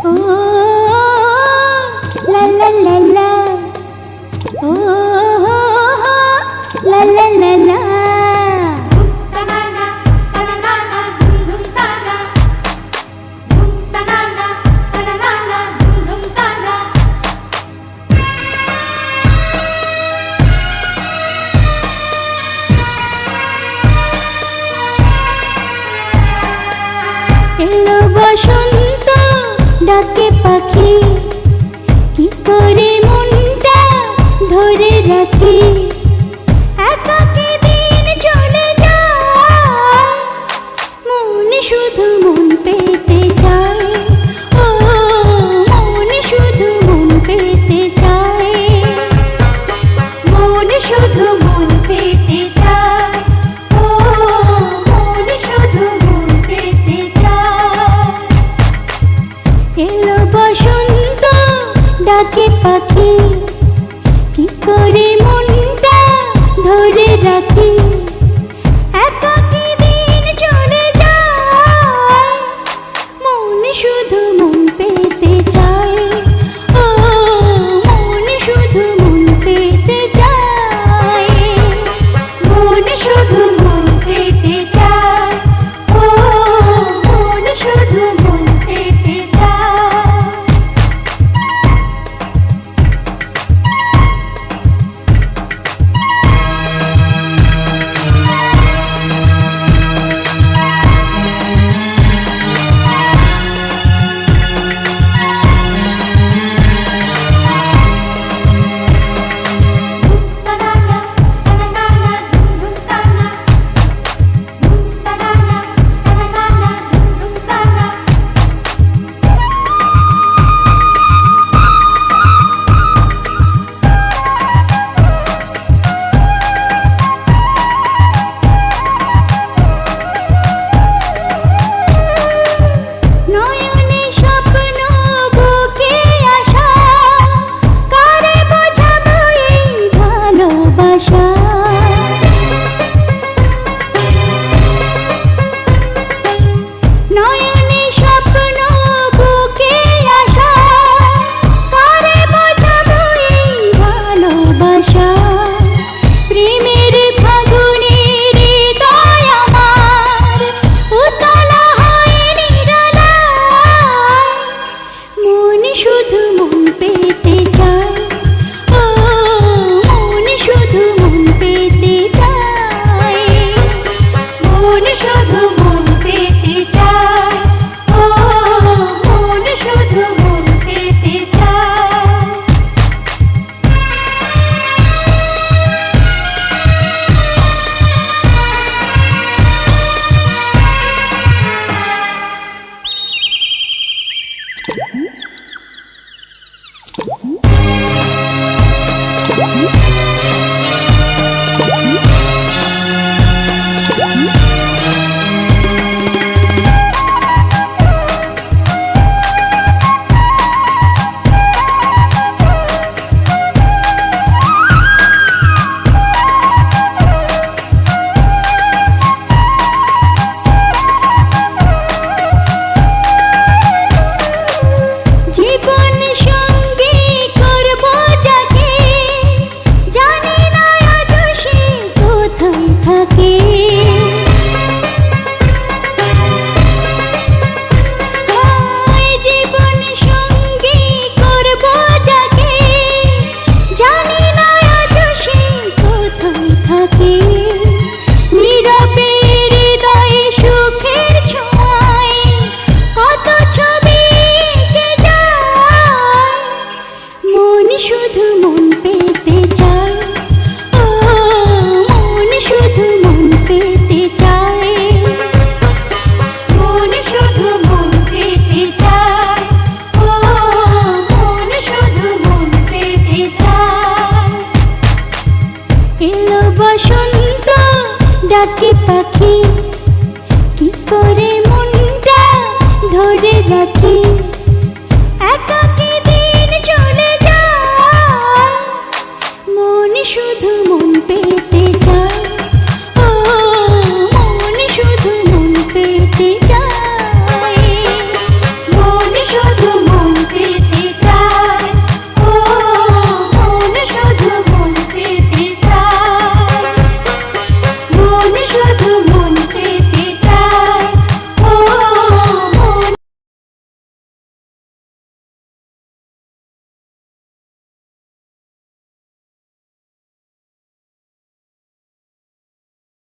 la la la la, la la la la. এলো বসন্ত ডাকে পাখি, কি করে মনটা ধরে রাখি। একাকী দিন চলে যায়, মন শুধু মন পেতে চায়। ও মন শুধু মন পেতে চায়, মন শুধু মন পেতে চায়। ও মন শুধু মন পেতে চায়। এলো বসন্ত ডাকে পাখি, কি করে মনটা ধরে রাখি। একাকী দিন চলে যায়, মন শুধু মন পেতে চায়। ও মন শুধু মন পেতে চায়, মন শুধু মন পেতে চায়। ও মন শুধু মন পেতে চায়। নয়নে স্বপ্ন বুকে আশা, কারে বোঝাবো এই ভালোবাসা। নয়নে স্বপ্ন বুকে আশা, কারে বোঝাবো এই ভালোবাসা। প্রেমের ফাগুনে হৃদয় আমার উতলা হয় নিরালায়, মন শুধু মন পেতে চায়। ও মন শুধু মন পেতে চায়, মন শুধু মন পেতে চায়। ও মন শুধু মন পেতে চায়। জীবন সঙ্গী করব যাকে, জানি না আজ সে কোথায় থাকে। জীবন সঙ্গী করব যাকে, জানি না আজ সে কোথায় থাকে। নীরবে হৃদয়ে সুখের ছোঁয়ায় কত ছবি এঁকে যায়, মন শুধু মন পেতে চায়। ও মন শুধু মন পেতে চায়, মন শুধু মন পেতে চায়। ও মন শুধু মন পেতে চায়। এলো বসন্ত ডাকে পাখি, কি করে মনটা ধরে রাখি।